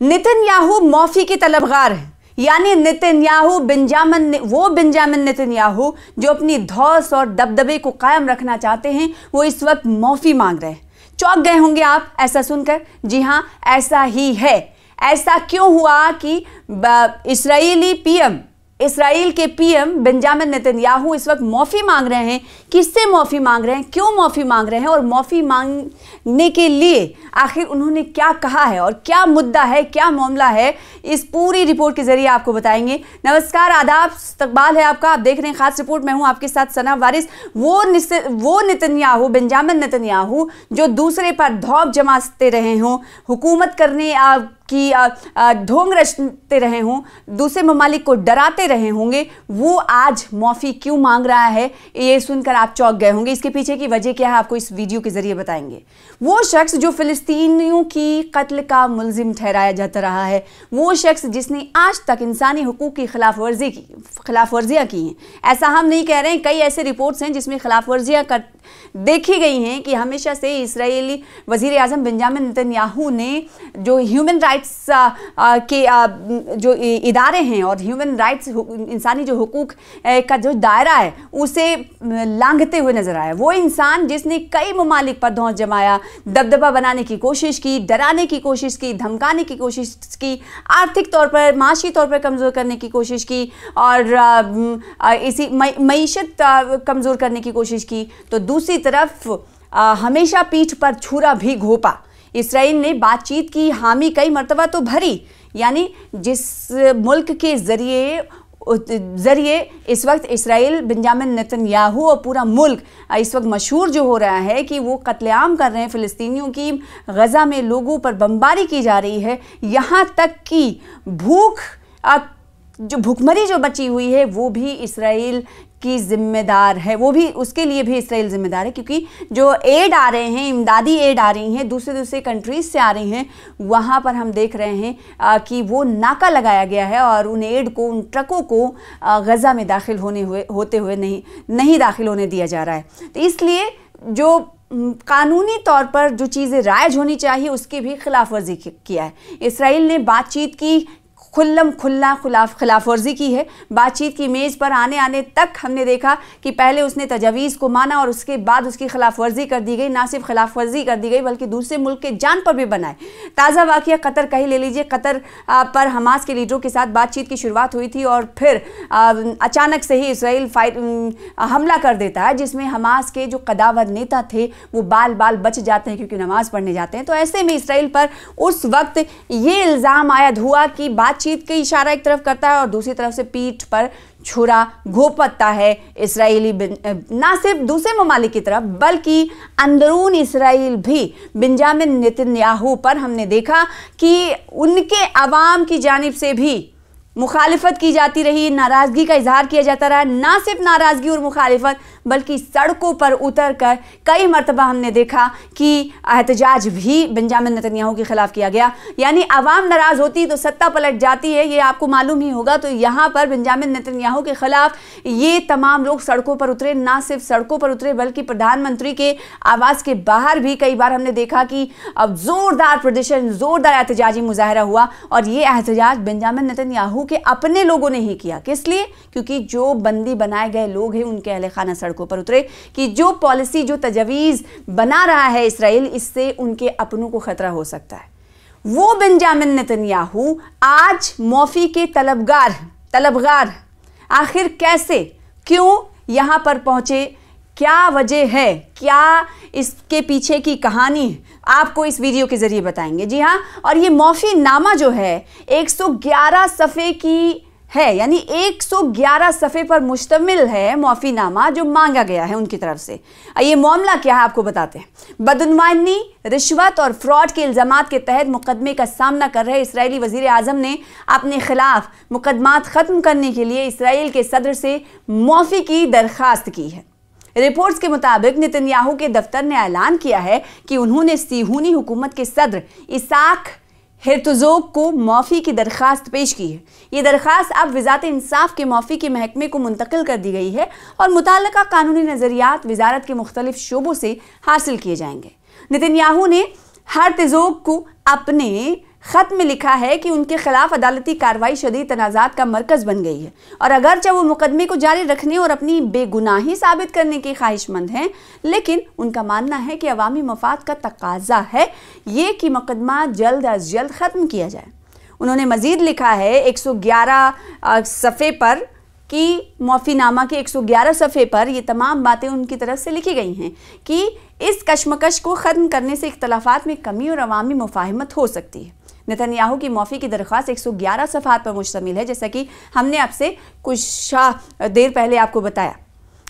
Netanyahu मौफी के तलबगार हैं, यानी नेतन्याहू बेंजामिन नेतन्याहू जो अपनी धौस और दबदबे को कायम रखना चाहते हैं, वो इस वक्त मौफी मांग रहे हैं। चौंक गए होंगे आप ऐसा सुनकर। जी हाँ, ऐसा ही है। ऐसा क्यों हुआ कि इसराइल के पीएम बेंजामिन नेतन्याहू इस वक्त मौफी मांग रहे हैं? किससे मौफी मांग रहे हैं, क्यों मौफी मांग रहे हैं, और मौफी मांगने के लिए आखिर उन्होंने क्या कहा है और क्या मुद्दा है, क्या मामला है, इस पूरी रिपोर्ट के जरिए आपको बताएंगे। नमस्कार, आदाब, इस्तकबाल है आपका। आप देख रहे हैं खास रिपोर्ट। मैं हूं आपके साथ सना वारिस। वो नेतन्याहू, बेंजामिन नेतन्याहू जो दूसरे पर धौप जमाते रहे हों, हुकूमत करने की ढोंग रचते रहे हों, दूसरे ममालिक को डराते रहे होंगे, वो आज मौफी क्यों मांग रहा है, ये सुनकर आप चौंक गए होंगे। इसके पीछे की वजह क्या है, आपको इस वीडियो के जरिए बताएंगे। वो शख्स जो फिलिस्तीनियों की कत्ल का मुलजिम ठहराया जाता रहा है, वो शख्स जिसने आज तक इंसानी हुकूक की खिलाफवर्जियाँ की हैं। ऐसा हम नहीं कह रहे हैं, कई ऐसे रिपोर्ट्स हैं जिसमें खिलाफवर्जियाँ देखी गई हैं कि हमेशा से इस्राएली वज़ीर आज़म बेंजामिन नेतन्याहू ने जो ह्यूमन राइट्स के जो इदारे हैं और ह्यूमन राइट्स, इंसानी जो हुकूक का जो दायरा है, उसे लांघते हुए नजर आया। वो इंसान जिसने कई ममालिक पर धौंस जमाया, दबदबा बनाने की कोशिश की, डराने की कोशिश की, धमकाने की कोशिश की, आर्थिक तौर पर, माशी तौर पर कमज़ोर करने की कोशिश की, और इसी मईशत कमज़ोर करने की कोशिश की, तो दूसरी तरफ हमेशा पीठ पर छुरा भी घोंपा। इसराइल ने बातचीत की हामी कई मर्तबा तो भरी, यानी जिस मुल्क के ज़रिए इस वक्त इसराइल, बेंजामिन नेतन्याहू और पूरा मुल्क इस वक्त मशहूर जो हो रहा है कि वो कत्लेआम कर रहे हैं फ़िलिस्तीनियों की, गज़ा में लोगों पर बमबारी की जा रही है, यहाँ तक कि भूखमरी जो बची हुई है वो भी इसराइल की जिम्मेदार है, वो भी, उसके लिए भी इसराइल जिम्मेदार है, क्योंकि जो एड आ रहे हैं, इमदादी एड आ रही हैं, दूसरे कंट्रीज से आ रही हैं, वहाँ पर हम देख रहे हैं कि वो नाका लगाया गया है और उन एड को, उन ट्रकों को गज़ा में दाखिल होते हुए नहीं दाखिल होने दिया जा रहा है। तो इसलिए जो कानूनी तौर पर जो चीज़ें राइज होनी चाहिए उसकी भी खिलाफ वर्जी किया है। इसराइल ने बातचीत की, खिलाफवर्जी की है। बातचीत की मेज़ पर आने तक हमने देखा कि पहले उसने तजावीज़ को माना और उसके बाद उसकी खिलाफवर्जी कर दी गई। ना सिर्फ खिलाफवर्जी कर दी गई बल्कि दूसरे मुल्क के जान पर भी बनाए। ताज़ा वाक़या कतर का ही ले लीजिए। कतर पर हमास के लीडरों के साथ बातचीत की शुरुआत हुई थी और फिर अचानक से ही इसराइल हमला कर देता है, जिसमें हमास के जो कदावर नेता थे वो बाल बच जाते हैं क्योंकि नमाज़ पढ़ने जाते हैं। तो ऐसे में इसराइल पर उस वक्त ये इल्ज़ाम आयद हुआ कि बातचीत का इशारा एक तरफ करता है और दूसरी तरफ से पीठ पर छुरा घोंपता है इसराइली, ना सिर्फ दूसरे ममालिक की तरफ बल्कि अंदरून इसराइल भी। बेंजामिन नेतन्याहू पर हमने देखा कि उनके अवाम की जानिब से भी मुखालिफत की जाती रही, नाराज़गी का इजहार किया जाता रहा। ना सिर्फ नाराज़गी और मुखालिफत बल्कि सड़कों पर उतर कर कई मरतबा हमने देखा कि एहतजाज भी बेंजामिन नेतन्याहू के ख़िलाफ़ किया गया। यानी अवाम नाराज़ होती तो सत्ता पलट जाती है, ये आपको मालूम ही होगा। तो यहाँ पर बेंजामिन नेतन्याहू के ख़िलाफ़ ये तमाम लोग सड़कों पर उतरे। ना सिर्फ सड़कों पर उतरे बल्कि प्रधानमंत्री के आवास के बाहर भी कई बार हमने देखा कि अब ज़ोरदार प्रदर्शन, ज़ोरदार एहतजाजी मुजाहरा हुआ। और ये एहतजाज बेंजामिन नेतन्याहू के अपने लोगों ने ही किया। किस लिए? क्योंकि जो बंदी बनाए गए लोग हैं उनके अहले खाना सड़कों पर उतरे कि जो पॉलिसी, जो तजवीज़ बना रहा है इसराइल, इससे उनके अपनों को खतरा हो सकता है। वो बेंजामिन नेतन्याहू आज मौफी के तलबगार आखिर कैसे, क्यों यहाँ पर पहुंचे, क्या वजह है, क्या इसके पीछे की कहानी आपको इस वीडियो के जरिए बताएंगे। जी हाँ, और ये मौफी नामा जो है 111 सफ़े की है, यानी 111 सफ़े पर मुश्तमिल है मौफी नामा जो मांगा गया है उनकी तरफ से। ये मामला क्या है आपको बताते हैं। बदनुमानी, रिश्वत और फ्रॉड के इल्ज़ामात के तहत मुकदमे का सामना कर रहे इसराइली वज़ीर आज़म ने अपने खिलाफ मुकदमात ख़त्म करने के लिए इसराइल के सदर से मौफी की दरख्वास्त की है। रिपोर्ट्स के मुताबिक नेतन्याहू के दफ्तर ने ऐलान किया है कि उन्होंने सिहूनी हुकूमत के सदर इसाक हेर्तोग को मौफी की दरख्वास्त पेश की है। ये दरख्वास्त अब वज़ारत इंसाफ के मौफी के महकमे को मुंतकिल कर दी गई है और मुताल्लिका कानूनी नज़रियात वज़ारत के मुख्तलिफ शोबों से हासिल किए जाएंगे। नेतन्याहू ने हेर्तोग को अपने خط میں لکھا ہے کہ ان کے خلاف عدالتی کارروائی شدید تنازعات کا مرکز بن گئی ہے، اور اگرچہ وہ مقدمے کو جاری رکھنے اور اپنی بے گناہی ثابت کرنے کے خواہش مند ہیں، لیکن ان کا ماننا ہے کہ عوامی مفاد کا تقاضا ہے یہ کہ مقدمہ جلد از جلد ختم کیا جائے۔ انہوں نے مزید لکھا ہے 111 صفحے پر کہ معافی نامہ کے 111 صفحے پر یہ تمام باتیں ان کی طرف سے لکھی گئی ہیں کہ اس کشمکش کو ختم کرنے سے اختلافات میں کمی اور عوامی مفاہمت ہو سکتی ہے۔ نتن یاہو کی معافی کی درخواست 111 صفحات پر مشتمل ہے، جیسا کہ ہم نے آپ سے کچھ دیر پہلے آپ کو بتایا،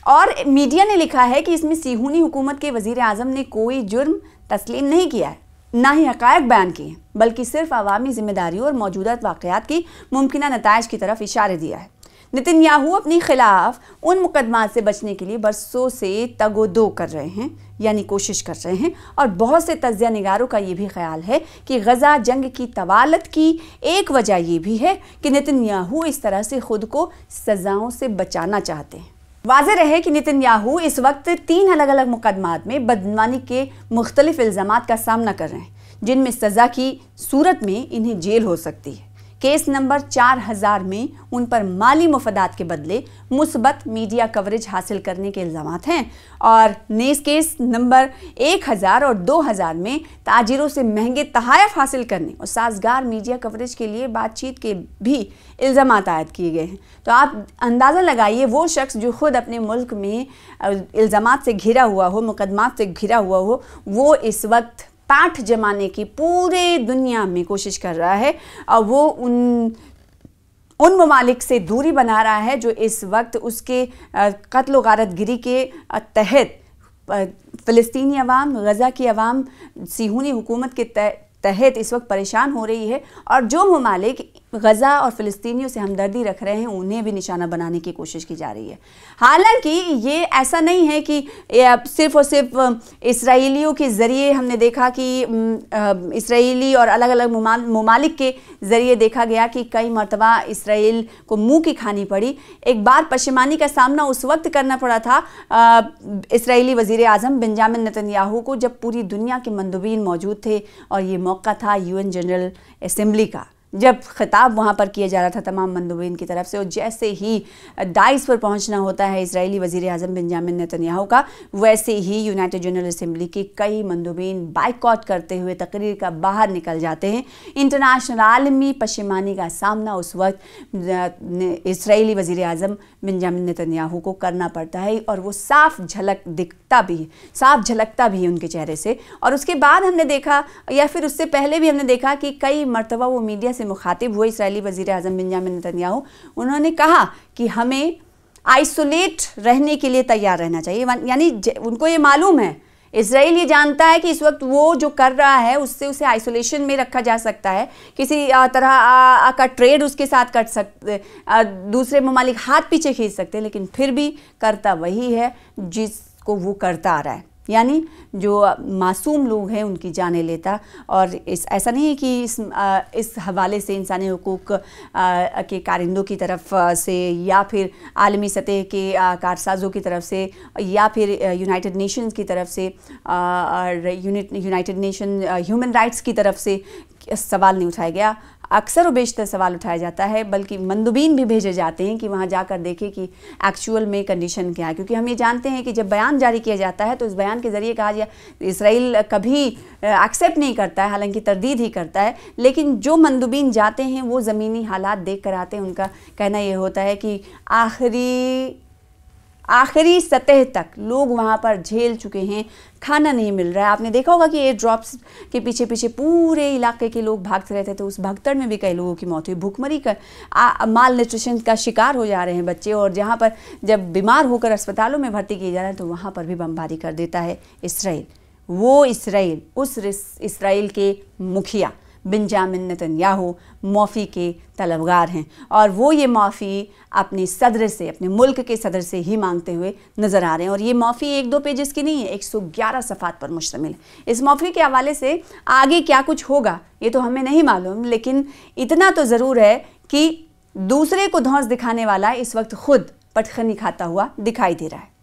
اور میڈیا نے لکھا ہے کہ اس میں صہیونی حکومت کے وزیر اعظم نے کوئی جرم تسلیم نہیں کیا ہے، نہ ہی حقائق بیان کیے ہیں، بلکہ صرف عوامی ذمہ داریوں اور موجودہ واقعات کی ممکنہ نتائج کی طرف اشارہ دیا ہے۔ نتن یاہو اپنے خلاف ان مقدمات سے بچنے کے لیے برسوں سے تگ و دو کر رہے ہیں، یعنی کوشش کر رہے ہیں، اور بہت سے تجزیہ نگاروں کا یہ بھی خیال ہے کہ غزہ جنگ کی طوالت کی ایک وجہ یہ بھی ہے کہ نتن یاہو اس طرح سے خود کو سزاؤں سے بچانا چاہتے ہیں۔ واضح رہے کہ نتن یاہو اس وقت 3 الگ الگ مقدمات میں بدعنوانی کے مختلف الزامات کا سامنا کر رہے ہیں، جن میں سزا کی صورت میں انہیں جیل ہو سکتی ہے۔ کیس نمبر 4000 میں ان پر مالی مفادات کے بدلے مثبت میڈیا کوریج حاصل کرنے کے الزامات ہیں، اور نیز کیس نمبر 1000 اور 2000 میں تاجروں سے مہنگے تحائف حاصل کرنے اور سازگار میڈیا کوریج کے لیے بات چیت کے بھی الزامات عائد کیے گئے ہیں۔ تو آپ اندازہ لگائیے، وہ شخص جو خود اپنے ملک میں الزامات سے گھرا ہوا ہو، مقدمات سے گھرا ہوا ہو، وہ اس وقت پاٹھ جمانے کی پورے دنیا میں کوشش کر رہا ہے، اور وہ ان ممالک سے دوری بنا رہا ہے جو اس وقت اس کے قتل و غارت گری کے تحت فلسطینی عوام، غزہ کی عوام صہیونی حکومت کے تحت اس وقت پریشان ہو رہی ہے، اور جو ممالک غزہ اور فلسطینیوں سے ہمدردی رکھ رہے ہیں انہیں بھی نشانہ بنانے کی کوشش کی جا رہی ہے۔ حالانکہ یہ ایسا نہیں ہے کہ صرف اور صرف اسرائیلیوں کے ذریعے ہم نے دیکھا کہ اسرائیلی اور الگ الگ ممالک کے ذریعے دیکھا گیا کہ کئی مرتبہ اسرائیل کو منہ کی کھانی پڑی۔ ایک بار پشیمانی کا سامنا اس وقت کرنا پڑا تھا اسرائیلی وزیر اعظم بنجامن نتن یاہو کو، جب پوری دنیا کے مندوبین موجود تھے، اور یہ موقع تھا UN جنرل اسمبلی کا، جب خطاب وہاں پر کیا جا رہا تھا تمام مندوبین کی طرف سے، اور جیسے ہی ڈائس پر پہنچنا ہوتا ہے اسرائیلی وزیر اعظم بنجامن نتن یاہو کا، ویسے ہی یونائٹڈ جنرل اسمبلی کے کئی مندوبین بائیکاٹ کرتے ہوئے تقریر کا باہر نکل جاتے ہیں۔ انٹرنیشنل عالمی پشیمانی کا سامنا اس وقت اسرائیلی وزیر اعظم بنجامن نتن یاہو کو کرنا پڑتا ہے، اور وہ صاف جھلکتا بھی ہے ان کے چہرے سے۔ اور اس کے بعد ہم نے دیکھا، یا پھر اس سے پہلے بھی ہم نے دیکھا کہ کئی مرتبہ وہ میڈیا سے مخاطب ہوئے اسرائیلی وزیر اعظم بنجامن نتن یاہو، انہوں نے کہا کہ ہمیں آئسولیٹ رہنے کے لیے تیار رہنا چاہیے، یعنی ان کو یہ معلوم ہے، اسرائیل یہ جانتا ہے کہ اس وقت وہ جو کر رہا ہے اس سے اسے آئسولیشن میں رکھا جا سکتا ہے، کسی طرح کا ٹریڈ اس کے ساتھ کر سکتے، دوسرے ممالک ہاتھ پیچھے کھینچ سکتے، لیکن پھر بھی کرتا وہی ہے جس کو وہ کرتا آ رہا ہے، یعنی جو معصوم لوگ ہیں ان کی جانیں لیتا۔ اور ایسا نہیں ہے کہ اس حوالے سے انسانی حقوق کے کارندوں کی طرف سے، یا پھر عالمی سطح کے کارسازوں کی طرف سے، یا پھر یونائٹڈ نیشنز کی طرف سے، اور یونائٹڈ نیشن ہیومن رائٹس کی طرف سے سوال نہیں اٹھایا گیا۔ اکثر و بیشتر سوال اٹھایا جاتا ہے، بلکہ مندوبین بھی بھیجے جاتے ہیں کہ وہاں جا کر دیکھیں کہ ایکچول میں کنڈیشن کیا ہے، کیونکہ ہم یہ جانتے ہیں کہ جب بیان جاری کیا جاتا ہے تو اس بیان کے ذریعے کہا جائے اسرائیل کبھی ایکسیپٹ نہیں کرتا ہے، حالانکہ تردید ہی کرتا ہے، لیکن جو مندوبین جاتے ہیں وہ زمینی حالات دیکھ کر آتے ہیں۔ ان کا کہنا یہ ہوتا ہے کہ آخری سطح تک لوگ وہاں پر جھیل چکے ہیں، کھانا نہیں مل رہا ہے۔ آپ نے دیکھا ہوگا کہ ایئر ڈراپس کے پیچھے پورے علاقے کے لوگ بھاگتے رہتے تھے، اس بھگدڑ میں بھی کئی لوگوں کی موت ہوئی، بھوک مری کا مال نیوٹریشن کا شکار ہو جا رہے ہیں بچے، اور جہاں پر جب بیمار ہو کر اسپتالوں میں بھرتی کیے جا رہے ہیں تو وہاں پر بھی بمباری کر دیتا ہے اسرائیل۔ وہ اسرائیل، اس اسرائیل کے مکھیا بنجامن نتن یاہو معافی کے طلبگار ہیں، اور وہ یہ معافی اپنے صدر سے، اپنے ملک کے صدر سے ہی مانگتے ہوئے نظر آ رہے ہیں۔ اور یہ معافی 1-2 پیجز کی نہیں ہے، 111 صفحات پر مشتمل ہے۔ اس معافی کے حوالے سے آگے کیا کچھ ہوگا یہ تو ہمیں نہیں معلوم، لیکن اتنا تو ضرور ہے کہ دوسرے کو دھونس دکھانے والا اس وقت خود پٹخنی کھاتا ہوا دکھائی دے رہا ہے۔